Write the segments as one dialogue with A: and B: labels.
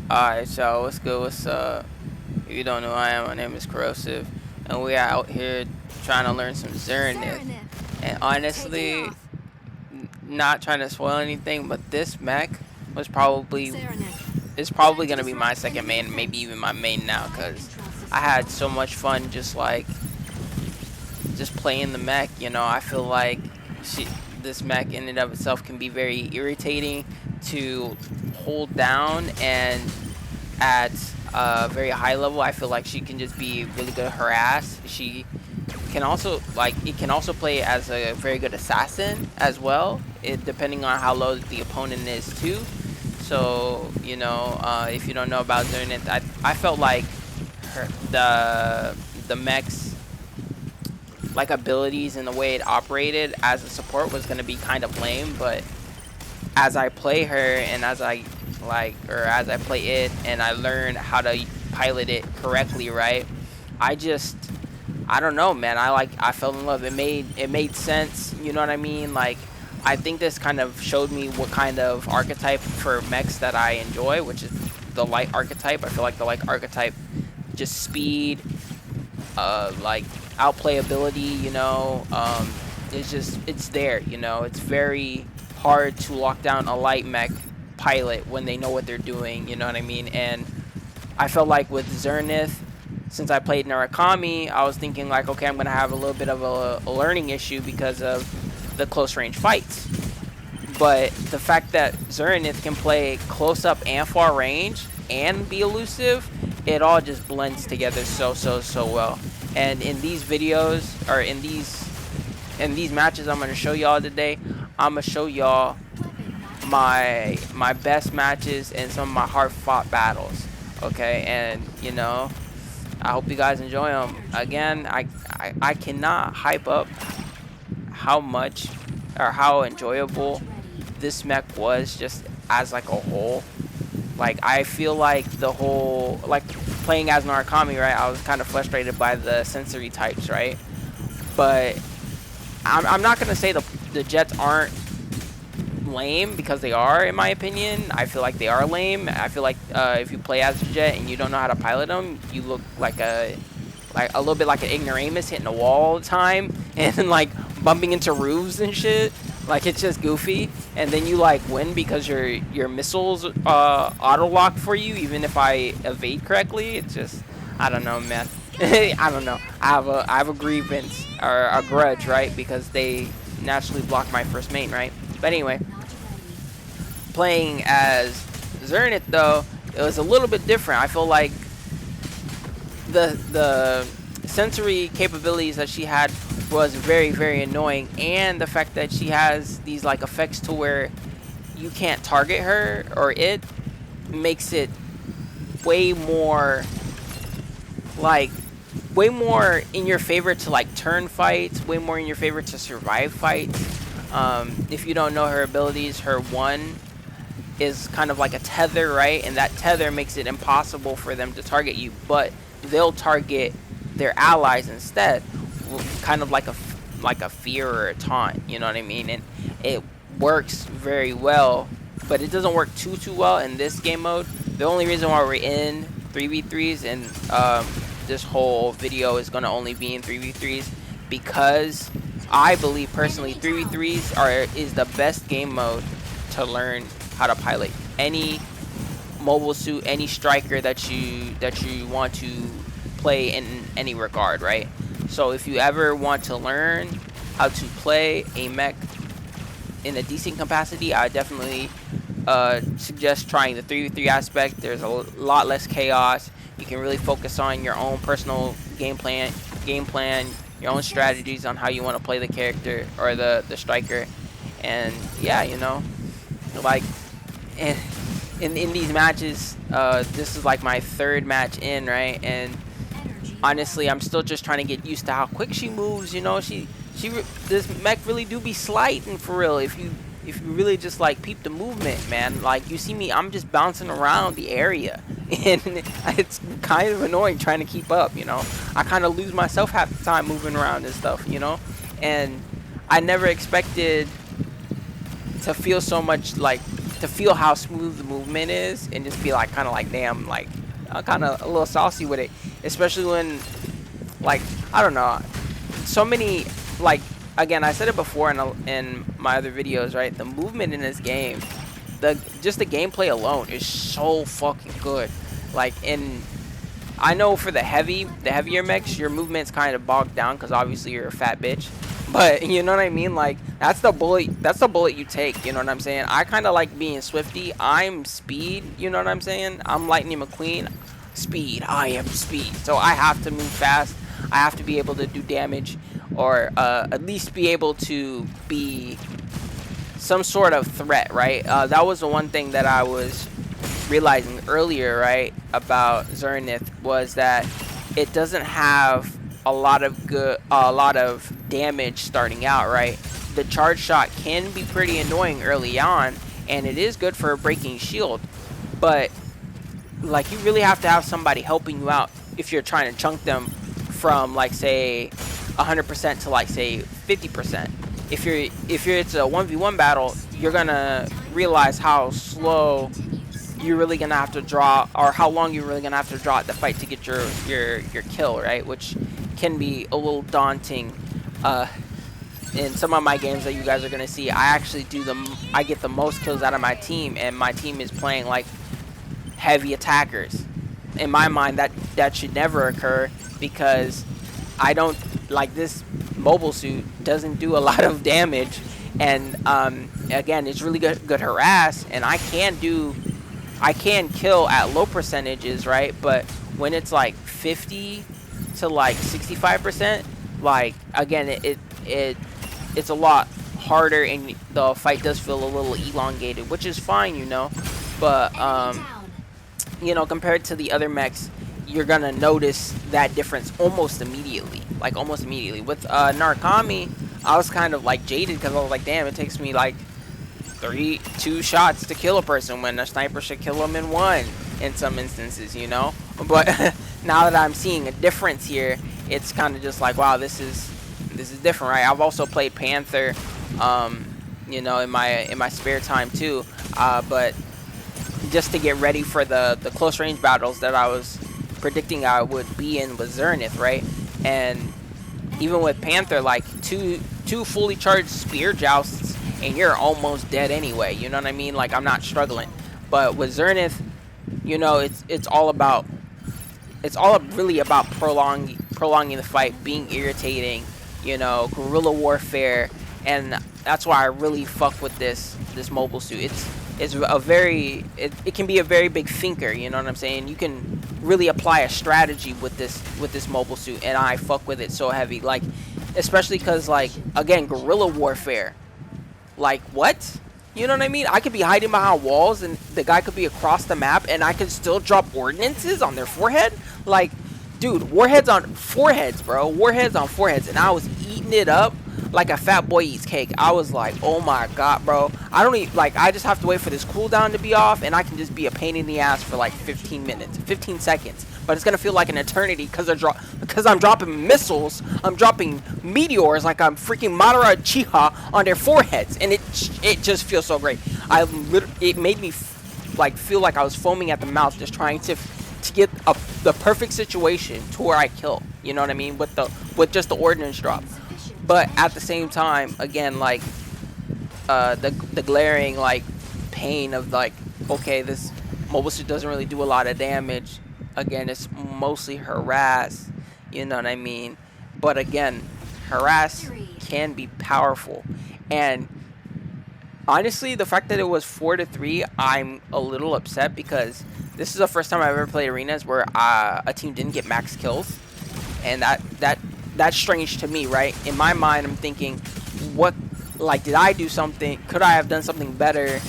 A: Alright, so what's good? What's up? If you don't know who I am, my name is Corrosive, and we are out here trying to learn some Serenith.
B: Serenith,
A: And
B: taking
A: honestly,
B: off.
A: not trying to spoil anything, but this mech was probably
B: Serenith,
A: is
B: trying
A: probably
B: to
A: gonna be my
B: disrupt
A: second
B: enemy
A: main, maybe
B: defense.
A: even my main now,
B: Fire
A: cause
B: control
A: I
B: system
A: had so much
B: online.
A: fun just playing the mech. I feel like this mech in and of itself can be very irritating to hold down, and at a very high level, I feel like she can just be really good harass. She can also it can also play as a very good assassin as well, depending on how low the opponent is too. So if you don't know about Zenith, I felt like her the mech's like abilities and the way it operated as a support was gonna be kind of lame, but as I play her and as I play it and I learn how to pilot it correctly, right? I just I don't know, man. I fell in love. It made sense. You know what I mean? Like, I think this kind of showed me what kind of archetype for mechs that I enjoy, which is the light archetype. I feel like the light archetype, just speed, like outplay ability. It's there. It's very hard to lock down a light mech pilot when they know what they're doing. You know what I mean? And I felt like with Zernith, since I played Narukami, I was thinking like, okay, I'm gonna have a little bit of a learning issue because of the close range fights. But the fact that Zernith can play close up and far range and be elusive, it all just blends together so well. And in these videos, or in these matches I'm gonna show y'all today, I'm gonna show y'all my best matches and some of my hard fought battles. Okay, and I hope you guys enjoy them. Again, I cannot hype up how much or how enjoyable this mech was just as like a whole. Like, I feel like the whole, like, playing as Narukami, right? I was kind of frustrated by the sensory types, right? But I'm not gonna say the jets aren't lame, because they are, in my opinion. I feel like they are lame. I feel like if you play as a jet and you don't know how to pilot them, you look like a little bit like an ignoramus hitting a wall all the time and like bumping into roofs and shit. Like, it's just goofy, and then you like win because your missiles auto lock for you even if I evade correctly. It's just, I don't know, man. I don't know. I have a grievance or a grudge, right? Because they naturally block my first main, right? But anyway, playing as Zernith though, it was a little bit different. I feel like the sensory capabilities that she had was very annoying, and the fact that she has these like effects to where you can't target her or it makes it way more like way more in your favor to like turn fights, way more in your favor to survive fights. If you don't know her abilities, her one is kind of like a tether, right? And that tether makes it impossible for them to target you, but they'll target their allies instead, kind of like a fear or a taunt. You know what I mean? And it works very well, but it doesn't work too well in this game mode. The only reason why we're in 3v3s and this whole video is gonna only be in 3v3s because I believe personally 3v3s is the best game mode to learn how to pilot any mobile suit, any striker that you want to play in any regard, right? So if you ever want to learn how to play a mech in a decent capacity, I definitely suggest trying the 3v3 aspect. There's a lot less chaos. You can really focus on your own personal game plan, your own strategies on how you want to play the character or the striker. And yeah, like, and in these matches, this is like my third match in, right? And honestly, I'm still just trying to get used to how quick she moves. This mech really do be sliding for real. If you really just like peep the movement, man. Like, you see me, I'm just bouncing around the area, and it's kind of annoying trying to keep up. I kind of lose myself half the time moving around and stuff. And I never expected to feel so much like to feel how smooth the movement is and just be like kind of like damn, like kind of a little saucy with it, especially when like I don't know, so many like again I said it before in my other videos, right? The movement in this game, just the gameplay alone is so fucking good. Like in I know for the heavier mechs, your movement's kind of bogged down because obviously you're a fat bitch. But you know what I mean? Like that's the bullet you take. You know what I'm saying? I kind of like being swifty. I'm speed. You know what I'm saying? I'm Lightning McQueen. Speed. I am speed. So I have to move fast. I have to be able to do damage, or at least be able to be some sort of threat, right? That was the one thing that I was realizing earlier, right, about Serenith, was that it doesn't have a lot of damage starting out, right? The charge shot can be pretty annoying early on, and it is good for a breaking shield, but like you really have to have somebody helping you out if you're trying to chunk them from like say 100% to like say 50%. If it's a 1v1 battle, you're gonna realize how slow you're really gonna have to draw, or how long you're really gonna have to draw at the fight to get your kill, right? Which can be a little daunting. In some of my games that you guys are gonna see, I actually I get the most kills out of my team, and my team is playing like heavy attackers. In my mind, that should never occur, because I don't like this mobile suit doesn't do a lot of damage, and again, it's really good harass, and I can kill at low percentages, right? But when it's like 50 to like 65%, like again, it's a lot harder, and the fight does feel a little elongated, which is fine, you know. But you know, compared to the other mechs, you're gonna notice that difference almost immediately. With Narukami, I was kind of like jaded because I was like, damn, it takes me like 2 shots to kill a person when a sniper should kill them in 1 in some instances, you know. But now that I'm seeing a difference here, it's kind of just like, wow, this is different, right? I've also played Panther, you know, in my spare time too, but just to get ready for the close range battles that I was predicting I would be in with Serenith, right? And even with Panther, like two fully charged spear jousts and you're almost dead anyway, you know what I mean? Like I'm not struggling. But with Serenith, you know, it's all really about prolonging the fight, being irritating, you know, guerrilla warfare, and that's why I really fuck with this mobile suit. It can be a very big thinker, you know what I'm saying? You can really apply a strategy with this mobile suit, and I fuck with it so heavy, like especially because, like, again, guerrilla warfare, like what? You know what I mean? I could be hiding behind walls and the guy could be across the map and I could still drop ordnances on their forehead. Like, dude, warheads on foreheads, bro. Warheads on foreheads. And I was eating it up like a fat boy eats cake. I was like, oh my god, bro. I don't even, like, I just have to wait for this cooldown to be off and I can just be a pain in the ass for like 15 minutes, 15 seconds. But it's gonna feel like an eternity because I'm dropping missiles, I'm dropping meteors like I'm freaking Madara Uchiha on their foreheads, and it just feels so great. It made me like feel like I was foaming at the mouth, just trying to get the perfect situation to where I kill. You know what I mean? With just the ordnance drop. But at the same time, again, like the glaring like pain of like, okay, this mobile suit doesn't really do a lot of damage. Again, it's mostly harass, you know what I mean? But again, harass can be powerful. And honestly, the fact that it was 4-3, I'm a little upset because this is the first time I've ever played arenas where a team didn't get max kills. And that's strange to me, right? In my mind, I'm thinking, what, like, did I do something? Could I have done something better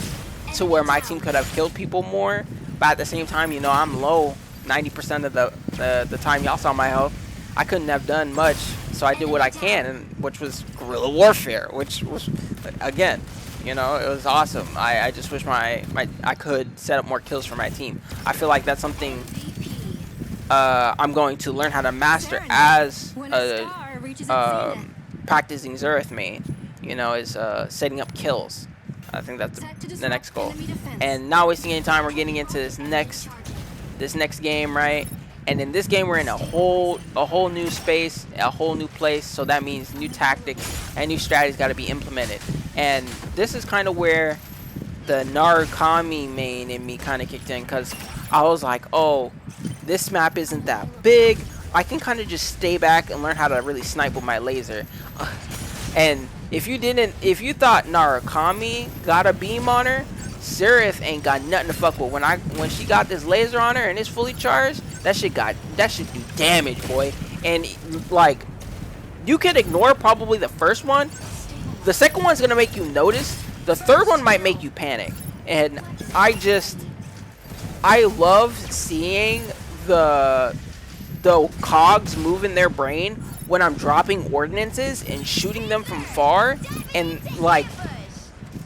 A: to where my team could have killed people more? But at the same time, you know, I'm low 90% of the time. Y'all saw my health. I couldn't have done much, so I did what I can, which was guerrilla warfare, which was, again, you know, it was awesome. I just wish I could set up more kills for my team. I feel like that's something I'm going to learn how to master as a practicing Xerath main, you know, is setting up kills. I think that's the next goal. And not wasting any time, we're getting into this next game, right? And in this game, we're in a whole new space, a whole new place. So that means new tactics and new strategies got to be implemented. And this is kind of where the Narukami main in me kind of kicked in, because I was like, oh, this map isn't that big. I can kind of just stay back and learn how to really snipe with my laser. And if you thought Narukami got a beam on her, Serenith ain't got nothing to fuck with. When she got this laser on her and it's fully charged, that shit do damage, boy. And like, you can ignore probably the first one. The second one's gonna make you notice. The third one might make you panic. And I love seeing the cogs move in their brain when I'm dropping ordinances and shooting them from far. And like,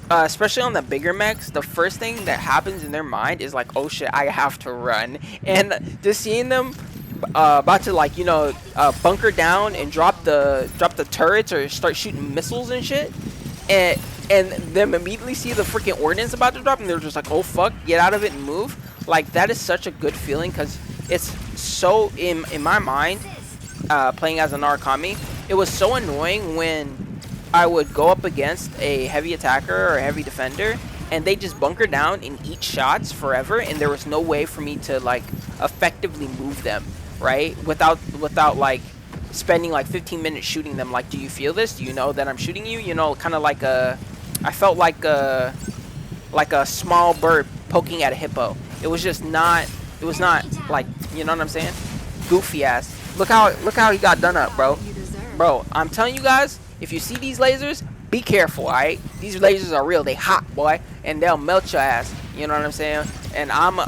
A: especially on the bigger mechs, the first thing that happens in their mind is like, oh shit, I have to run. And just seeing them about to, like, you know, bunker down and drop the turrets or start shooting missiles and shit, and them immediately see the freaking ordnance about to drop, and they're just like, oh fuck, get out of it and move. Like, that is such a good feeling, because it's so, in my mind, playing as a Narukami, it was so annoying when I would go up against a heavy attacker or a heavy defender, and they just bunker down and eat shots forever, and there was no way for me to, like, effectively move them, right? Without like spending like 15 minutes shooting them. Like, do you feel this? Do you know that I'm shooting you? You know, kind of like I felt like a small bird poking at a hippo. It was just not. It was not like, you know what I'm saying? Goofy ass. Look how he got done up, bro. Bro, I'm telling you guys, if you see these lasers, be careful, alright? These lasers are real. They hot, boy, and they'll melt your ass. You know what I'm saying? And I'ma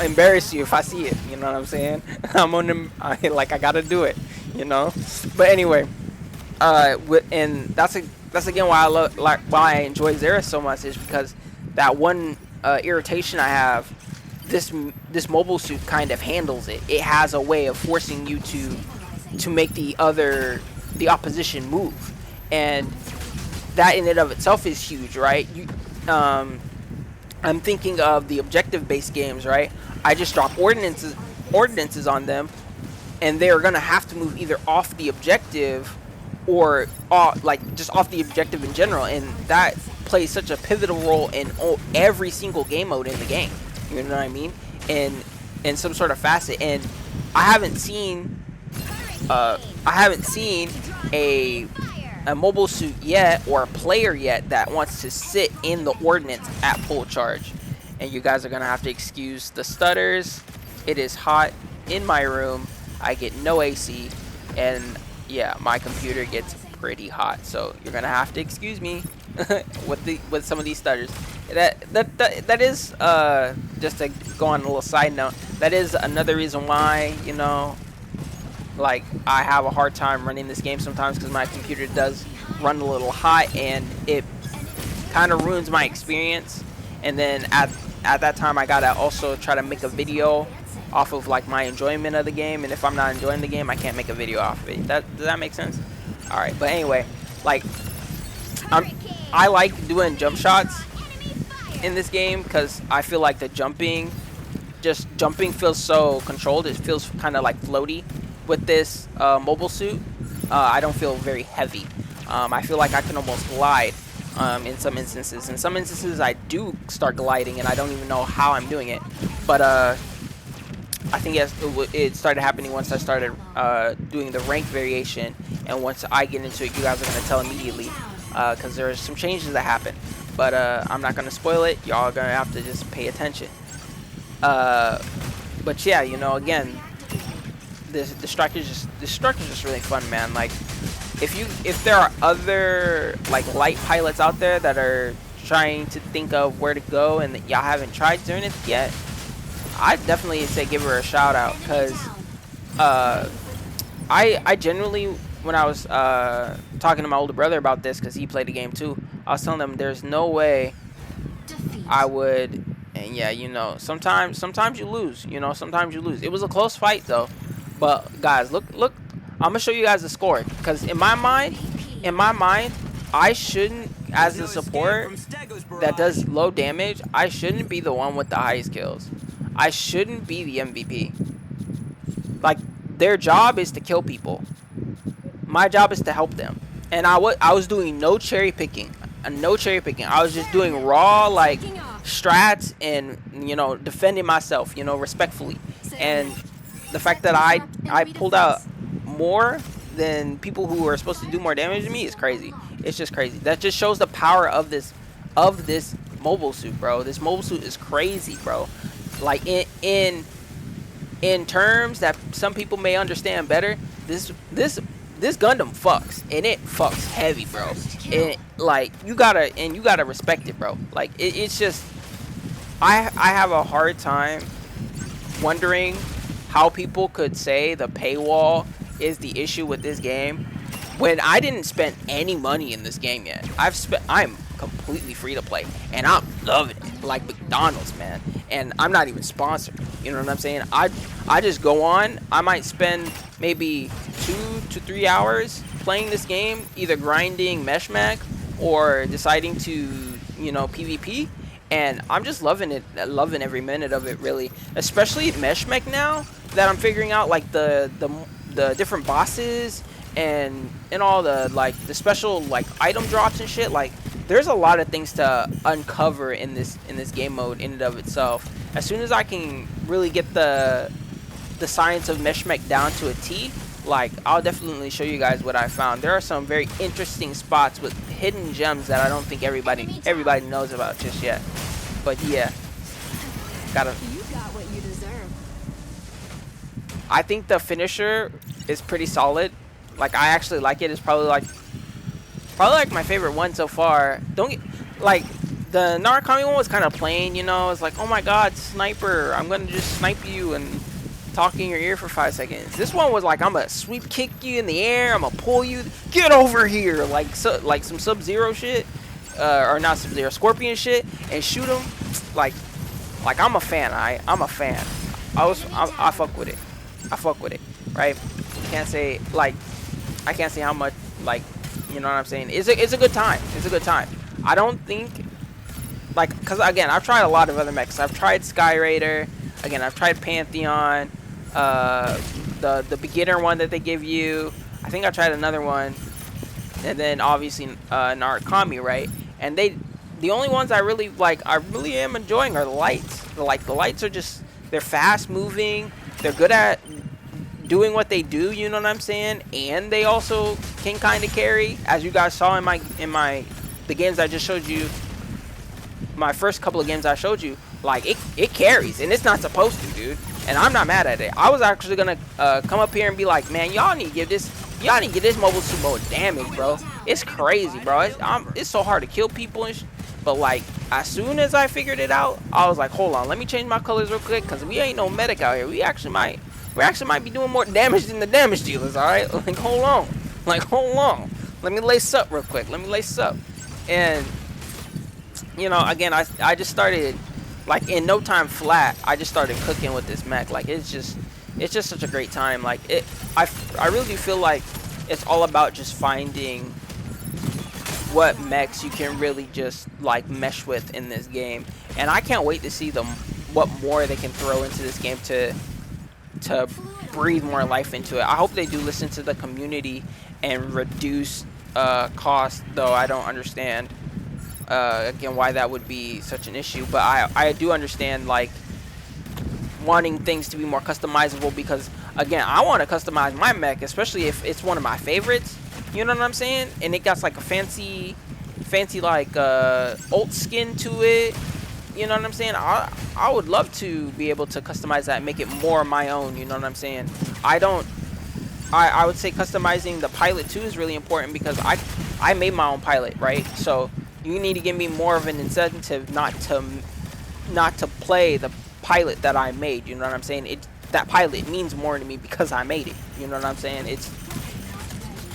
A: embarrass you if I see it. You know what I'm saying? I gotta do it. You know. But anyway, and that's again why why I enjoy Zera so much, is because that one irritation I have. This mobile suit kind of handles it. It has a way of forcing you to make the opposition move, and that in and of itself is huge, right? I'm thinking of the objective-based games, right? I just drop ordinances on them, and they're gonna have to move either off the objective or like just off the objective in general, and that plays such a pivotal role in every single game mode in the game. You know what I mean? In some sort of facet. And I haven't seen a mobile suit yet, or a player yet, that wants to sit in the ordnance at full charge. And you guys are gonna have to excuse the stutters. It is hot in my room. I get no AC, and yeah, my computer gets pretty hot. So you're gonna have to excuse me with some of these stutters. That is just to go on a little side note, that is another reason why, you know, like, I have a hard time running this game sometimes, because my computer does run a little hot, and it kind of ruins my experience. And then at that time, I gotta also try to make a video off of, like, my enjoyment of the game, and if I'm not enjoying the game, I can't make a video off of it. Does that make sense? All right, but anyway, like, I like doing jump shots in this game, because I feel like the jumping feels so controlled. It feels kind of like floaty. With this mobile suit, I don't feel very heavy. I feel like I can almost glide in some instances. In some instances, I do start gliding, and I don't even know how I'm doing it. But I think it started happening once I started doing the rank variation, and once I get into it, you guys are going to tell immediately, because there's some changes that happen. But I'm not going to spoil it. Y'all are going to have to just pay attention. But yeah, you know, again, the structure's just really fun, man. Like, if there are other, like, light pilots out there that are trying to think of where to go and y'all haven't tried Serenith yet, I'd definitely say give her a shout out, because I genuinely, when I was talking to my older brother about this, because he played the game too, I was telling him there's no way I would. And yeah, you know, sometimes you lose. You know, sometimes you lose. It was a close fight though. But guys, look, I'm gonna show you guys the score, because in my mind, I shouldn't, as a support, that does low damage, I shouldn't be the one with the highest kills. I shouldn't be the MVP. Like, their job is to kill people. My job is to help them. And I was doing no cherry picking. No cherry picking. I was just doing raw, like, strats and, you know, defending myself, you know, respectfully. And the fact that I pulled out more than people who are supposed to do more damage to me is crazy. It's just crazy. That just shows the power of this mobile suit, bro. This mobile suit is crazy, bro. Like, in terms that some people may understand better, this Gundam fucks, and it fucks heavy, bro. And like, you gotta respect it, bro. Like, it's just, I have a hard time wondering how people could say the paywall is the issue with this game when I didn't spend any money in this game yet. I'm completely free to play, and I'm loving it like McDonald's, man. And I'm not even sponsored, you know what I'm saying? I just go on. I might spend maybe 2 to 3 hours playing this game, either grinding Meshmag or deciding to, you know, PvP, and I'm just loving it, loving every minute of it, really. Especially Meshmag now that I'm figuring out, like, the different bosses and all the, like, the special, like, item drops and shit. Like, there's a lot of things to uncover in this game mode in and of itself. As soon as I can really get the science of Meshmag down to a T, like, I'll definitely show you guys what I found. There are some very interesting spots with hidden gems that I don't think everybody knows about just yet. But yeah,
B: You got what you deserve.
A: I think the finisher is pretty solid. Like, I actually like it. It's probably like my favorite one so far. Don't get, like, the Narukami one was kind of plain, you know. It's like, oh my god, sniper, I'm gonna just snipe you and talk in your ear for 5 seconds. This one was like, I'm gonna sweep kick you in the air, I'm gonna pull you, get over here, like some Sub-Zero shit, or not Sub-Zero, Scorpion shit, and shoot him. Like I'm a fan. I'm a fan. I fuck with it. I fuck with it, right? Can't say, like, I can't say how much, like, you know what I'm saying? It's a good time. It's a good time. I don't think, like, because again, I've tried a lot of other mechs. I've tried Sky Raider. Again, I've tried Pantheon. The beginner one that they give you. I think I tried another one. And then obviously Narukami, right? And the only ones I really like, I really am enjoying are the lights. The lights are just, they're fast moving. They're good at doing what they do, you know what I'm saying? And they also can kind of carry, as you guys saw in the games I just showed you. My first couple of games I showed you, like, it carries, and it's not supposed to, dude. And I'm not mad at it. I was actually gonna come up here and be like, man, y'all need to give this mobile suit more damage, bro. It's crazy, bro. It's so hard to kill people and but, like, as soon as I figured it out, I was like, hold on, let me change my colors real quick, because we ain't no medic out here. We actually might be doing more damage than the damage dealers, all right? Like, hold on. Let me lace up real quick. And, you know, again, I just started, like, in no time flat, I just started cooking with this mech. Like, it's just such a great time. Like, I really do feel like it's all about just finding what mechs you can really just, like, mesh with in this game. And I can't wait to see what more they can throw into this game to breathe more life into it. I hope they do listen to the community and reduce cost, though I don't understand again why that would be such an issue. But I do understand, like, wanting things to be more customizable, because again, I want to customize my mech, especially if it's one of my favorites, you know what I'm saying, and it got like a fancy like ult skin to it, you know what I'm saying. I would love to be able to customize that and make it more my own, you know what I'm saying. I would say customizing the pilot too is really important, because I made my own pilot, right? So you need to give me more of an incentive not to play the pilot that I made, you know what I'm saying. That pilot means more to me because I made it, you know what I'm saying. It's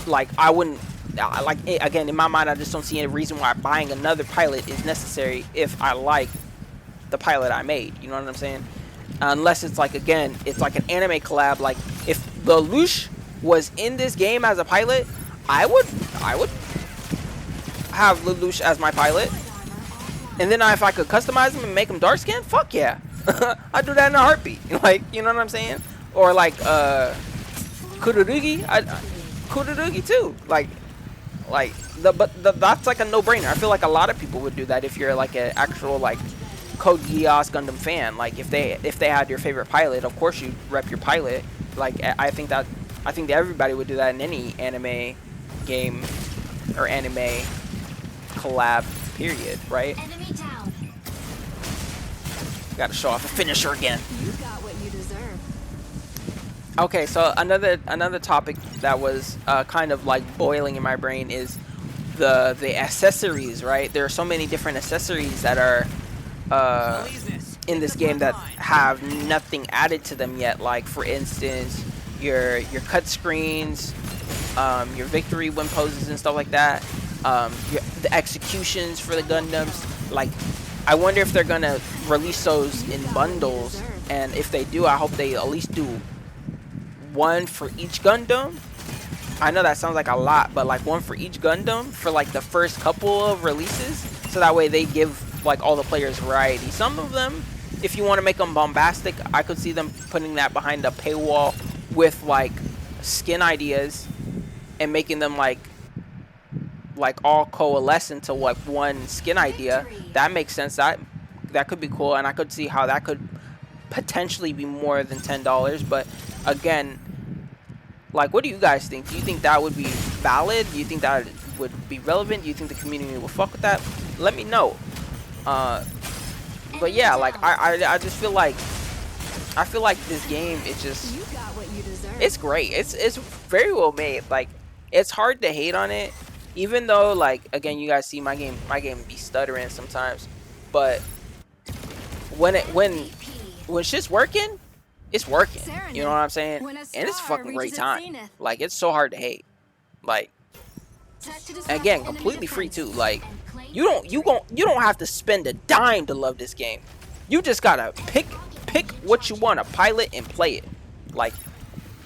A: like, I wouldn't, like, again, in my mind, I just don't see any reason why buying another pilot is necessary if I like the pilot I made, you know what I'm saying. Unless it's like, again, it's like an anime collab. Like, if the Lelouch was in this game as a pilot, I would have Lelouch as my pilot, And then if I could customize them and make them dark skin, fuck yeah. I'd do that in a heartbeat. Like, you know what I'm saying? Or like Kururugi, Kururugi too. Like that's like a no-brainer. I feel like a lot of people would do that if you're like an actual like Code Geass Gundam fan. Like if they had your favorite pilot, of course you'd rep your pilot. Like I think that everybody would do that in any anime game or anime collab period, right?
B: Enemy down.
A: Gotta show off a finisher again.
B: You got what you deserve.
A: Okay, so another topic that was kind of like boiling in my brain is the accessories, right? There are so many different accessories that are in this game that have nothing added to them yet. Like for instance, your cut screens, your victory win poses and stuff like that. The executions for the Gundams. Like, I wonder if they're gonna release those in bundles, and if they do, I hope they at least do one for each Gundam. I know that sounds like a lot, but like one for each Gundam for like the first couple of releases, so that way they give like all the players variety. Some of them, if you want to make them bombastic, I could see them putting that behind a paywall with like skin ideas and making them like all coalesce into like one skin idea. That makes sense. That could be cool, and I could see how that could potentially be more than $10. But again, like, what do you guys think? Do you think that would be valid? Do you think that would be relevant? Do you think the community will fuck with that? Let me know. But yeah, like I just feel like this game, it's just,
B: You got what you deserve.
A: it's great. It's very well made. Like, it's hard to hate on it, even though, like, again, you guys see my game be stuttering sometimes. But when shit's working, it's working. You know what I'm saying?
B: When a
A: And it's a
B: star
A: fucking great
B: reaches
A: time.
B: its zenith.
A: Like, it's so hard to hate. Like,
B: Set to disrupt
A: again,
B: enemy
A: completely free
B: defense
A: too. Like,
B: and claim
A: you don't have to spend a dime to love this game. You just gotta pick what you want to pilot and play it. Like,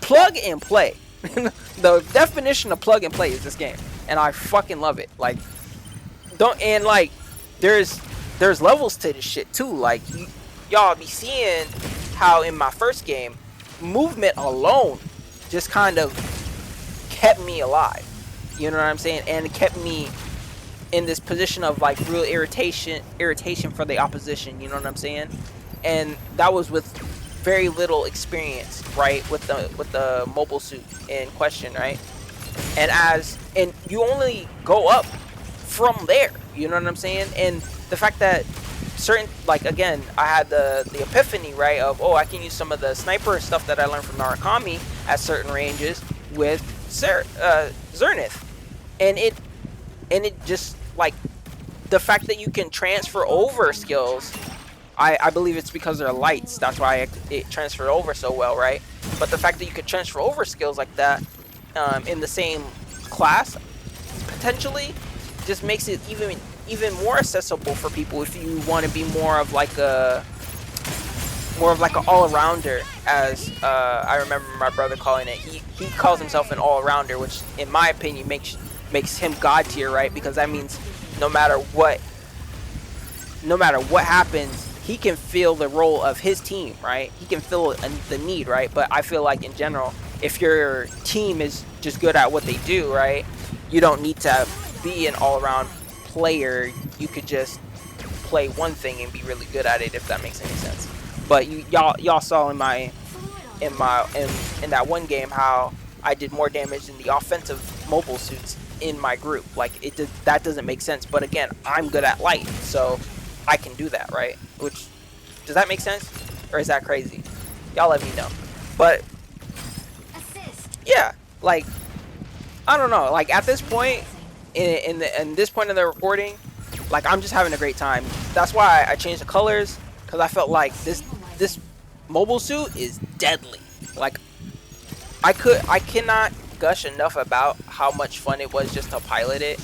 A: plug and play. The definition of plug and play is this game, and I fucking love it. Like, there's levels to this shit too. Like, y'all be seeing how in my first game, movement alone just kind of kept me alive. You know what I'm saying? And it kept me in this position of like real irritation for the opposition. You know what I'm saying? And that was with very little experience, right? With the mobile suit in question, right? And you only go up from there. You know what I'm saying? And the fact that certain, like, again, I had the epiphany, right, of, oh, I can use some of the sniper stuff that I learned from Narukami at certain ranges with Serenith. And it just, like, the fact that you can transfer over skills, I believe it's because they're lights. That's why it transferred over so well, right? But the fact that you could transfer over skills like that in the same class, potentially, just makes it even more accessible for people if you want to be more of like an all-arounder, as I remember my brother calling it. He calls himself an all-arounder, which in my opinion makes him god tier, right? Because that means no matter what happens, he can fill the role of his team, right? He can fill the need, right? But I feel like in general, if your team is just good at what they do, right, you don't need to be an all-around player. You could just play one thing and be really good at it, if that makes any sense. But y'all saw in that one game how I did more damage in the offensive mobile suits in my group. Like, that doesn't make sense. But again, I'm good at light, so I can do that, right? Which, does that make sense, or is that crazy? Y'all let me know. But yeah, like, I don't know. Like, at this point in this point in the recording, like, I'm just having a great time. That's why I changed the colors, because I felt like this mobile suit is deadly. Like, I cannot gush enough about how much fun it was just to pilot it.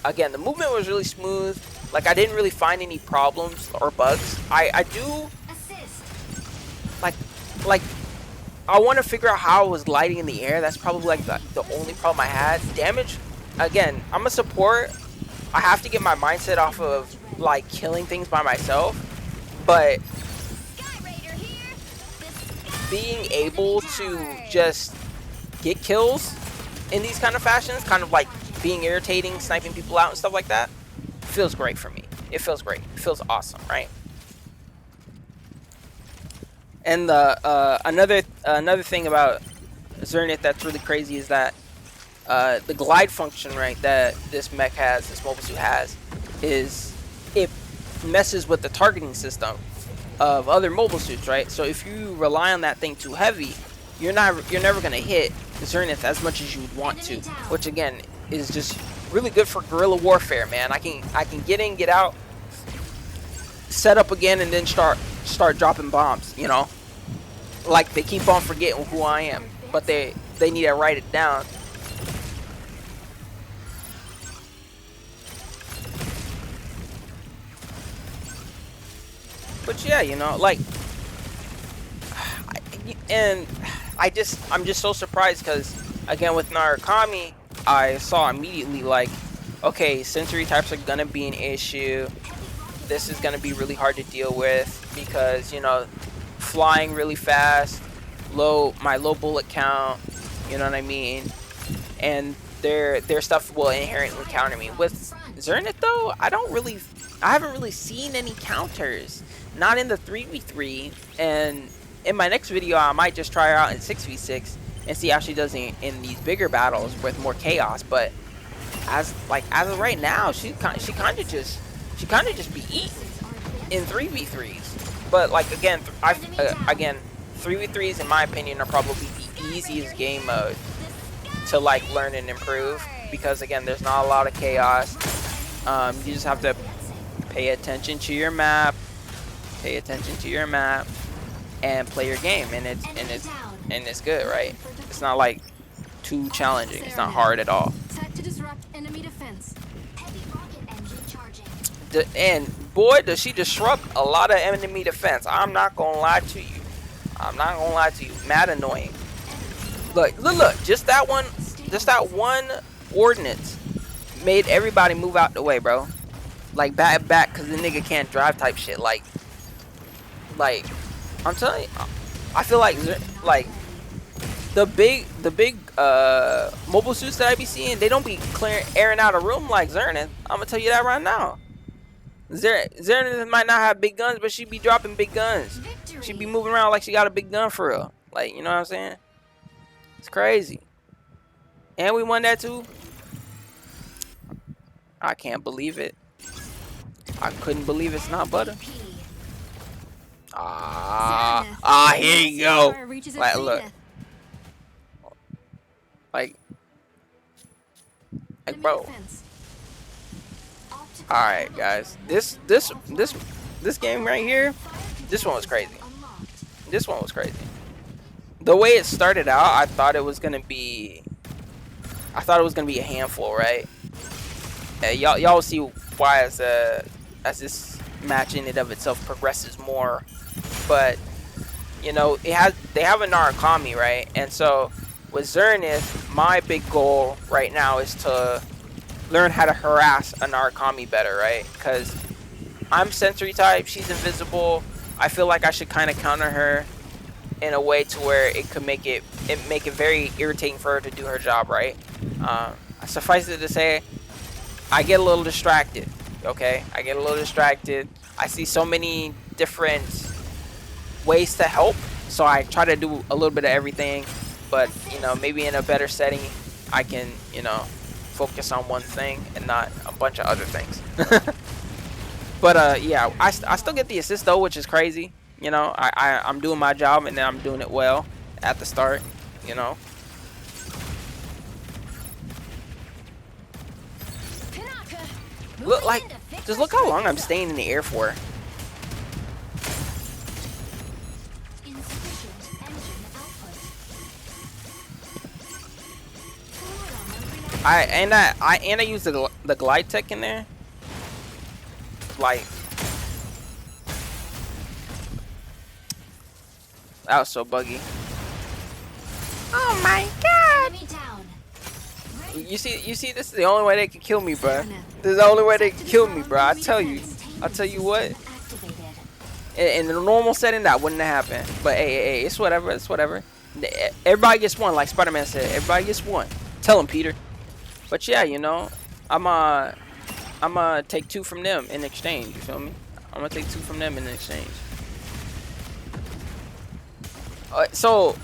A: Again, the movement was really smooth. Like, I didn't really find any problems or bugs. I do like I want to figure out how it was lighting in the air. That's probably like the only problem I had. Damage, again, I'm a support. I have to get my mindset off of like killing things by myself, but being able to just get kills in these kind of fashions, kind of like being irritating, sniping people out and stuff like that, feels great for me. It feels great. It feels awesome, right? And another thing about Serenith that's really crazy is that the glide function, right, that this mech has, this mobile suit has, is it messes with the targeting system of other mobile suits, right? So if you rely on that thing too heavy, you're never gonna hit Serenith as much as you would want to, which again is just really good for guerrilla warfare, man. I can get in, get out, set up again, and then start dropping bombs, you know? Like, they keep on forgetting who I am, but they need to write it down. But yeah, you know, like, I'm just so surprised because, again, with Narukami, I saw immediately, like, okay, sensory types are gonna be an issue. This is gonna be really hard to deal with because, you know, flying really fast, my low bullet count, you know what I mean, and their stuff will inherently counter me. With Serenith though, I haven't really seen any counters, not in the 3v3, and in my next video I might just try her out in 6v6 and see how she does in these bigger battles with more chaos. But as of right now, she kind of just be eaten in 3v3s. But like, again, again, 3v3s in my opinion are probably the easiest game mode to like learn and improve, because again, there's not a lot of chaos. You just have to pay attention to your map, and play your game, and it's good, right? It's not like too challenging. It's not hard at all. And boy, does she disrupt a lot of enemy defense. I'm not gonna lie to you. Mad annoying. Look, just that one ordinance made everybody move out the way, bro. Like, back, cause the nigga can't drive type shit. Like, I'm telling you, I feel like the big mobile suits that I be seeing, they don't be airing out a room like Serenith. I'm gonna tell you that right now. Serenith might not have big guns, but she be dropping big guns. She be moving around like she got a big gun for real. Like, you know what I'm saying? It's crazy. And we won that too. I can't believe it. I couldn't believe it's not butter. Here you go. Like, look. Like, bro. Alright, guys. This game right here, this one was crazy. The way it started out, I thought it was gonna be a handful, right? Y'all will see why as this match in and of itself progresses more. But you know, they have a Narukami, right? And so with Serenith, my big goal right now is to learn how to harass a Narukami better, right? Because I'm sensory type, she's invisible. I feel like I should kind of counter her in a way to where it could make it very irritating for her to do her job, right? Suffice it to say, I get a little distracted, okay? I see so many different ways to help, so I try to do a little bit of everything. But, you know, maybe in a better setting, I can, you know, focus on one thing and not a bunch of other things. But yeah, I still get the assist though, which is crazy. You know, I'm doing my job, and then I'm doing it well at the start, you know. Just look how long I'm staying in the air for. I use the glide tech in there. Like, that was so buggy. Oh my god! You see, this is the only way they can kill me, bro. This is the only way they can kill me, bro. I tell you what. In a normal setting, that wouldn't have happened. But hey, it's whatever. It's whatever. Everybody gets one, like Spider-Man said. Everybody gets one. Tell him, Peter. But yeah, you know, I'm gonna take 2 from them in exchange. You feel me? I'm gonna take 2 from them in exchange. So,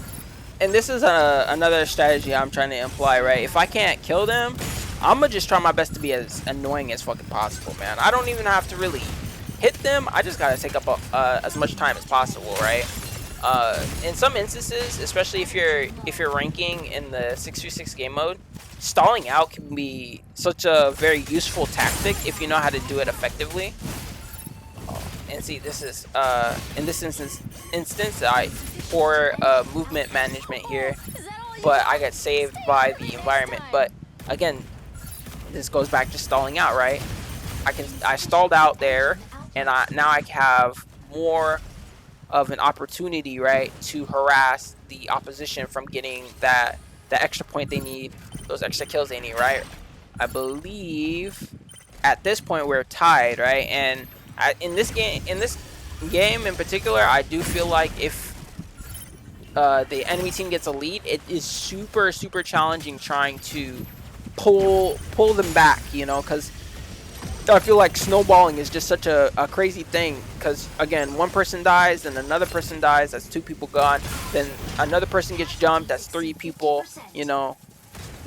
A: and this is another strategy I'm trying to imply, right? If I can't kill them, I'm gonna just try my best to be as annoying as fucking possible, man. I don't even have to really hit them. I just gotta take up as much time as possible, right? In some instances, especially if you're ranking in the 6v6 game mode, stalling out can be such a very useful tactic if you know how to do it effectively. And see, this is in this instance I poor movement management here, but I got saved by the environment. But again, this goes back to stalling out, right? I stalled out there, and now I have more of an opportunity, right, to harass the opposition from getting that extra point they need, those extra kills they need, right? I believe at this point we're tied, right? And in this game in particular, I do feel like if the enemy team gets a lead, it is super challenging trying to pull them back, you know, because I feel like snowballing is just such a crazy thing, because again, one person dies, then another person dies, that's 2 people gone, then another person gets jumped, that's 3 people, you know.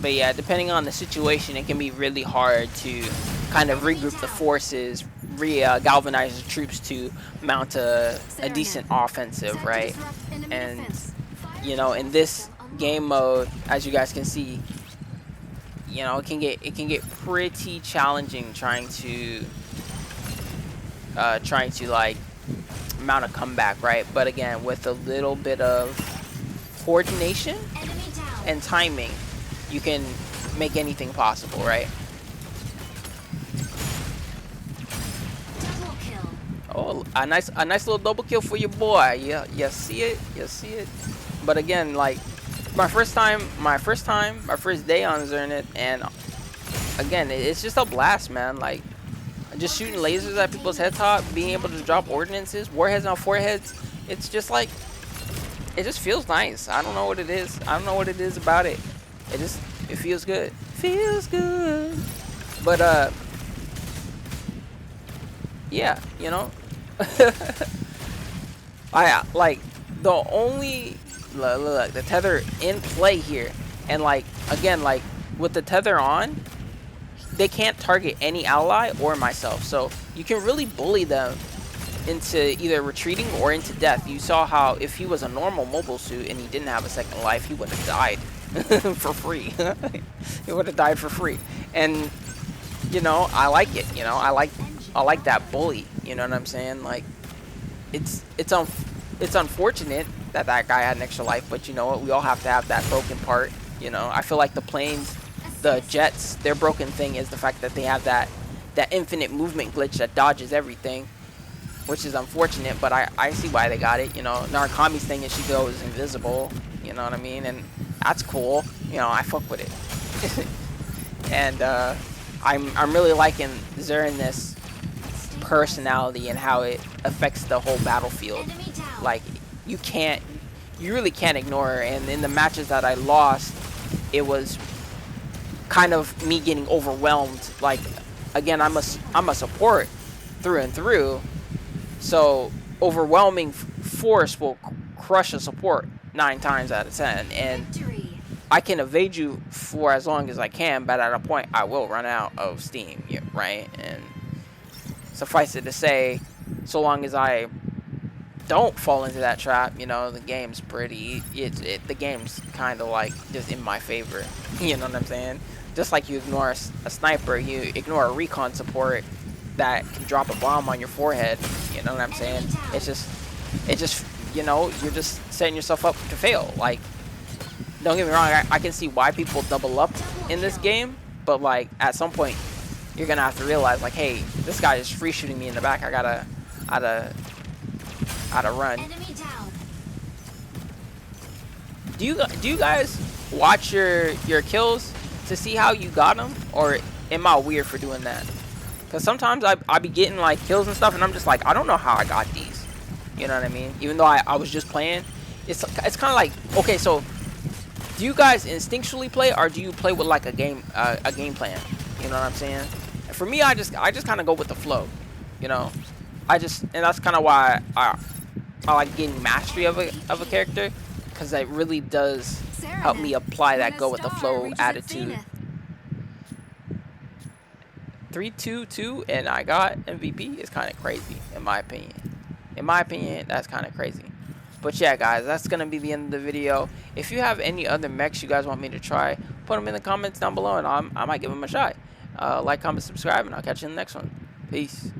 A: But yeah, depending on the situation, it can be really hard to kind of regroup the forces, galvanize the troops to mount a decent offensive, right? And you know, in this game mode, as you guys can see, you know, it can get pretty challenging trying to like mount a comeback, right? But again, with a little bit of coordination and timing, you can make anything possible, right? Oh, a nice little double kill for your boy. Yeah, you see it. But again, like my first day on Serenith, and again, it's just a blast, man. Like just shooting lasers at people's head top, being able to drop ordinances, warheads on foreheads. It's just like, it just feels nice. I don't know what it is. I don't know what it is about it. It feels good. Feels good. But yeah, you know. I like the only look, the tether in play here, and like again, like with the tether on, they can't target any ally or myself, so you can really bully them into either retreating or into death. You saw how if he was a normal mobile suit and he didn't have a second life, he would have died for free. He would have died for free. And you know, I like it. You know, I like that bully. You know what I'm saying? Like, it's unfortunate that guy had an extra life, but you know what? We all have to have that broken part. You know, I feel like the planes, the jets, their broken thing is the fact that they have that infinite movement glitch that dodges everything, which is unfortunate. But I see why they got it. You know, Narukami's thing is she goes invisible. You know what I mean? And that's cool. You know, I fuck with it. And I'm really liking Serenith's personality and how it affects the whole battlefield. Like, you really can't ignore her. And in the matches that I lost, it was kind of me getting overwhelmed. Like, again, I'm a support through and through, so overwhelming force will crush a support 9 times out of 10, and I can evade you for as long as I can, but at a point I will run out of steam, right? And suffice it to say, so long as I don't fall into that trap, you know, the game's pretty, the game's kind of like just in my favor. You know what I'm saying? Just like you ignore a sniper, you ignore a recon support that can drop a bomb on your forehead. You know what I'm saying? It just, you know, you're just setting yourself up to fail. Like, don't get me wrong, I can see why people double up in this game, but like at some point you're gonna have to realize, like, hey, this guy is free shooting me in the back. I gotta run. Do you guys watch your kills? to see how you got them, or am I weird for doing that? Because sometimes I be getting like kills and stuff, and I'm just like, I don't know how I got these. You know what I mean? Even though I was just playing, it's kind of like, okay, so do you guys instinctually play, or do you play with like a game plan? You know what I'm saying? And for me, I just kind of go with the flow. You know, and that's kind of why I like getting mastery of a character, because it really does help me apply that go with the flow attitude. 3-2-2 and I got MVP is kind of crazy in my opinion. In my opinion, that's kind of crazy. But yeah, guys, that's gonna be the end of the video. If you have any other mechs you guys want me to try, put them in the comments down below, and I might give them a shot. Like, comment, subscribe, and I'll catch you in the next one. Peace.